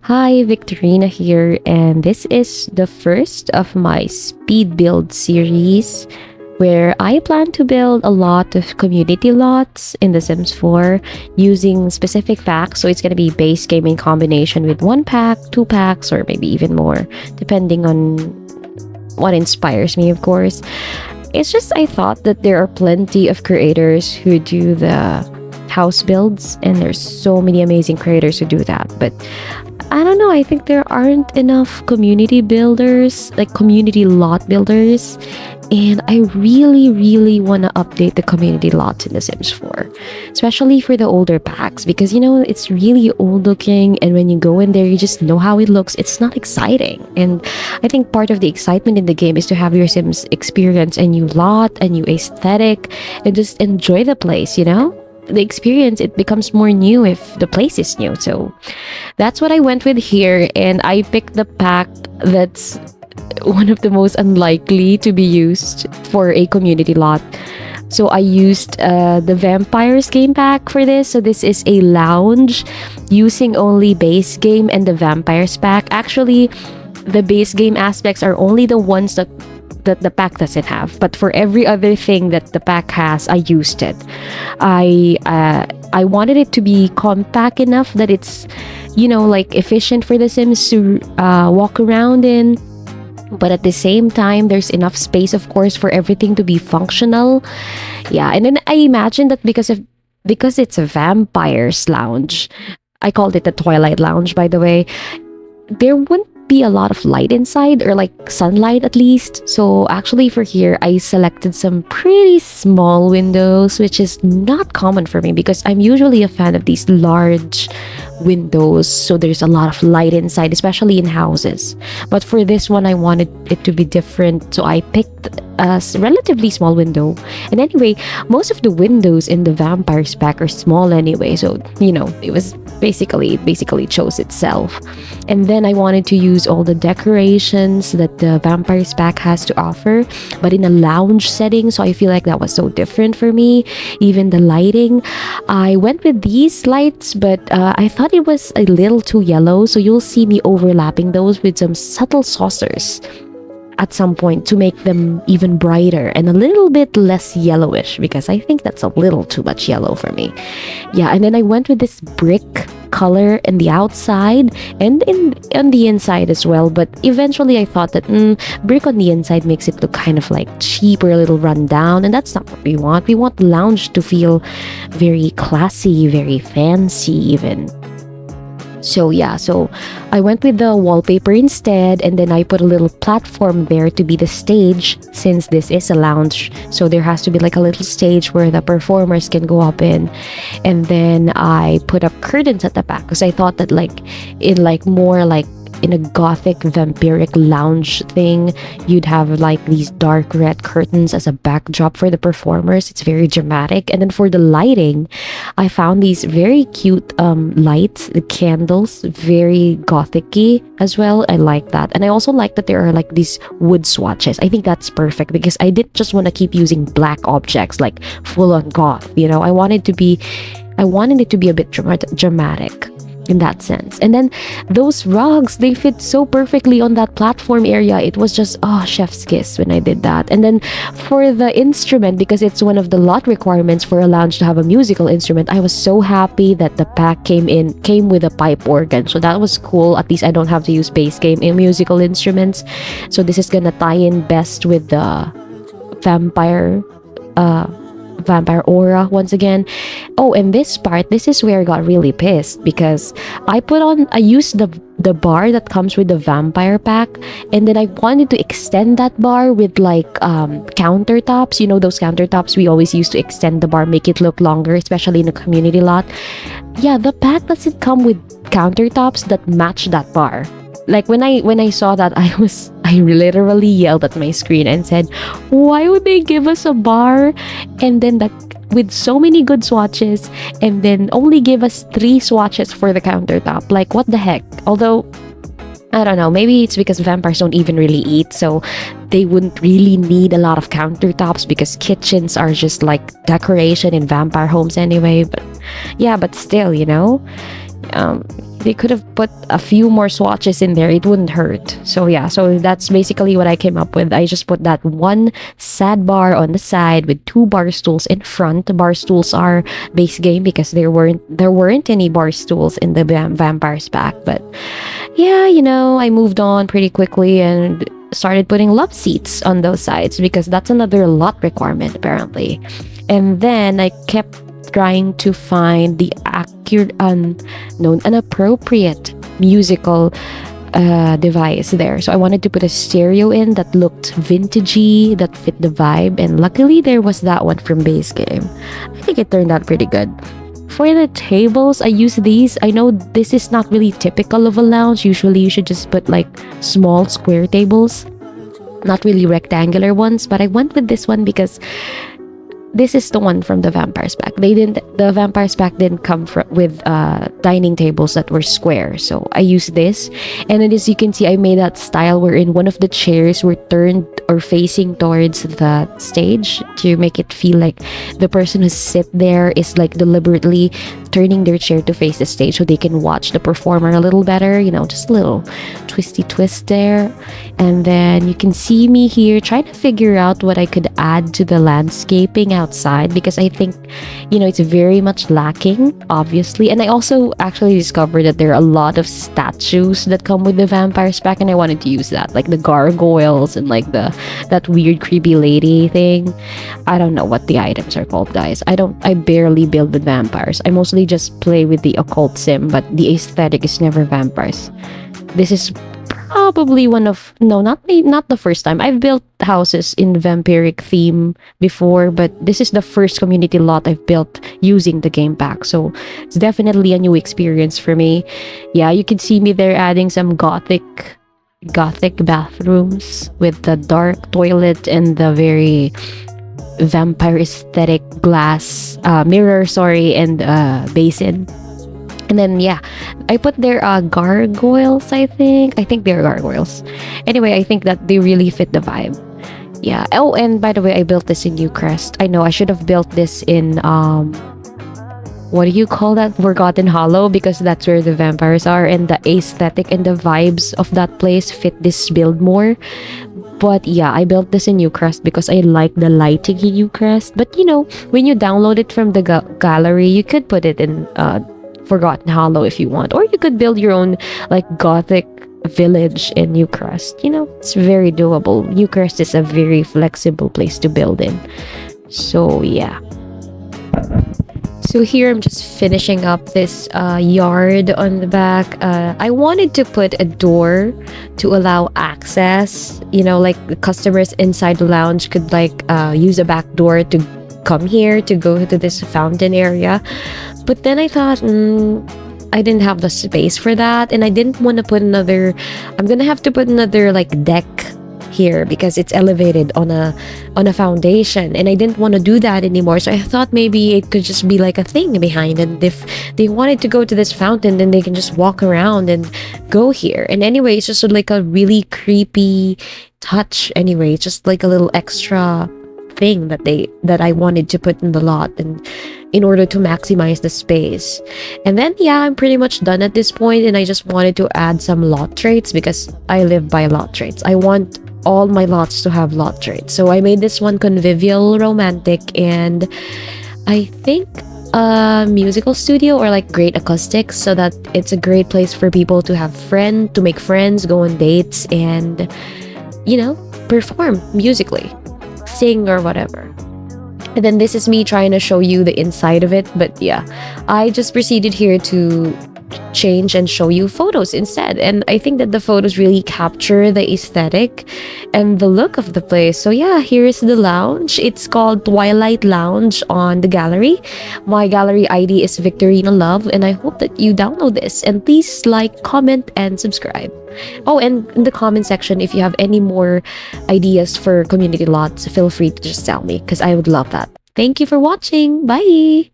Hi, Victorina here, and this is the first of my speed build series where I plan to build a lot of community lots in The Sims 4 using specific packs. So it's going to be base game in combination with one pack, two packs, or maybe even more, depending on what inspires me, of course. It's just I thought that there are plenty of creators who do the house builds, and there's so many amazing creators who do that. But I don't know, I think there aren't enough community builders, like community lot builders. And I really want to update the community lots in The Sims 4, especially for the older packs, because it's really old looking, and when you go in there, you just know how it looks. It's not exciting. And I think part of the excitement in the game is to have your Sims experience a new lot, a new aesthetic, and just enjoy the place. The experience, it becomes more new if the place is new. So that's what I went with here, and I picked the pack that's one of the most unlikely to be used for a community lot. So I used the Vampires game pack for this. So this is a lounge using only base game and the Vampires pack. Actually, the base game aspects are only the ones that the pack doesn't have, but for every other thing that the pack has, I used it. I wanted it to be compact enough that it's like efficient for the Sims to walk around in, but at the same time there's enough space, of course, for everything to be functional. Yeah, and then I imagine that because it's a vampires lounge, I called it the Twilight Lounge, by the way, there wouldn't be a lot of light inside, or like sunlight at least. So actually for here, I selected some pretty small windows, which is not common for me because I'm usually a fan of these large windows, so there's a lot of light inside, especially in houses. But for this one, I wanted it to be different, so I picked a relatively small window. And anyway, most of the windows in the vampires pack are small anyway, so it was basically chose itself. And then I wanted to use all the decorations that the vampires pack has to offer, but in a lounge setting, so I feel like that was so different for me. Even the lighting, I went with these lights, but I thought it was a little too yellow, so you'll see me overlapping those with some subtle saucers at some point to make them even brighter and a little bit less yellowish, because I think that's a little too much yellow for me. Yeah, and then I went with this brick color in the outside and on the inside as well, but eventually I thought that brick on the inside makes it look kind of like cheap or a little run down, and that's not what we want. We want the lounge to feel very classy, very fancy even. So yeah, so I went with the wallpaper instead, and then I put a little platform there to be the stage, since this is a lounge. So there has to be like a little stage where the performers can go up in. And then I put up curtains at the back because I thought that in a gothic vampiric lounge thing, you'd have like these dark red curtains as a backdrop for the performers. It's very dramatic. And then for the lighting, I found these very cute lights, the candles, very gothic-y as well. I like that. And I also like that there are like these wood swatches. I think that's perfect because I didn't just want to keep using black objects like full on goth. I wanted it to be a bit dramatic in that sense. And then those rugs, they fit so perfectly on that platform area. It was just chef's kiss when I did that. And then for the instrument, because it's one of the lot requirements for a lounge to have a musical instrument, I was so happy that the pack came with a pipe organ. So that was cool. At least I don't have to use base game in musical instruments. So this is gonna tie in best with the vampire aura once again. Oh, and this is where I got really pissed, because I used the bar that comes with the vampire pack, and then I wanted to extend that bar with like countertops. Those countertops we always use to extend the bar, make it look longer, especially in a community lot. Yeah, the pack doesn't come with countertops that match that bar. Like when I saw that, I literally yelled at my screen and said, why would they give us a bar and then with so many good swatches, and then only give us 3 swatches for the countertop? Like, what the heck? Although I don't know, maybe it's because vampires don't even really eat, so they wouldn't really need a lot of countertops, because kitchens are just like decoration in vampire homes anyway. But yeah, but still, they could have put a few more swatches in there. It wouldn't hurt. So yeah, so that's basically what I came up with. I just put that one sad bar on the side with two bar stools in front. The bar stools are base game because there weren't any bar stools in the vampires pack. But yeah, I moved on pretty quickly and started putting love seats on those sides because that's another lot requirement apparently. And then I kept trying to find the accurate, no, an appropriate musical device there. So I wanted to put a stereo in that looked vintagey, that fit the vibe, and luckily there was that one from Base Game. I think it turned out pretty good. For the tables, I use these. I know this is not really typical of a lounge. Usually you should just put like small square tables, not really rectangular ones, but I went with this one because this is the one from the Vampires pack. The Vampires pack didn't come with dining tables that were square, so I used this. And then as you can see, I made that style wherein one of the chairs were turned or facing towards the stage to make it feel like the person who sit there is like deliberately turning their chair to face the stage so they can watch the performer a little better, just a little twisty twist there. And then you can see me here trying to figure out what I could add to the landscaping outside because I think, it's very much lacking, obviously. And I also actually discovered that there are a lot of statues that come with the Vampires pack, and I wanted to use that, like the gargoyles and like that weird creepy lady thing. I don't know what the items are called, guys. I barely build with vampires. I mostly just play with the occult sim, but the aesthetic is never vampires. This is probably not the first time. I've built houses in vampiric theme before, but this is the first community lot I've built using the game pack, so it's definitely a new experience for me. Yeah, you can see me there adding some gothic bathrooms with the dark toilet and the very vampire aesthetic glass mirror, and basin. And then yeah, I put their gargoyles. I think they're gargoyles. Anyway, I think that they really fit the vibe. Yeah. Oh, and by the way, I built this in Newcrest. I know I should have built this in what do you call that? Forgotten Hollow, because that's where the vampires are, and the aesthetic and the vibes of that place fit this build more. But yeah, I built this in Newcrest because I like the lighting in Newcrest. But when you download it from the gallery, you could put it in Forgotten Hollow if you want, or you could build your own like gothic village in Newcrest. It's very doable. Newcrest is a very flexible place to build in. So yeah. So here I'm just finishing up this yard on the back. I wanted to put a door to allow access. Like the customers inside the lounge could use a back door to come here to go to this fountain area. But then I thought, I didn't have the space for that, and I didn't want to put another. I'm gonna have to put another deck here because it's elevated on a foundation, and I didn't want to do that anymore. So I thought maybe it could just be like a thing behind, and if they wanted to go to this fountain, then they can just walk around and go here. And anyway, it's just like a really creepy touch. Anyway, it's just like a little extra thing that I wanted to put in the lot, and in order to maximize the space. And then yeah, I'm pretty much done at this point, and I just wanted to add some lot traits because I live by lot traits. I want all my lots to have lot traits. So I made this one convivial, romantic, and I think a musical studio or great acoustics, so that it's a great place for people to make friends, go on dates, and perform musically, sing or whatever. And then this is me trying to show you the inside of it. But yeah, I just proceeded here to change and show you photos instead. And I think that the photos really capture the aesthetic and the look of the place. So yeah, here is the lounge. It's called Twilight Lounge on the gallery. My gallery ID is victorinalove, and I hope that you download this. And please like, comment, and subscribe. Oh, and in the comment section, if you have any more ideas for community lots, feel free to just tell me because I would love that. Thank you for watching. Bye!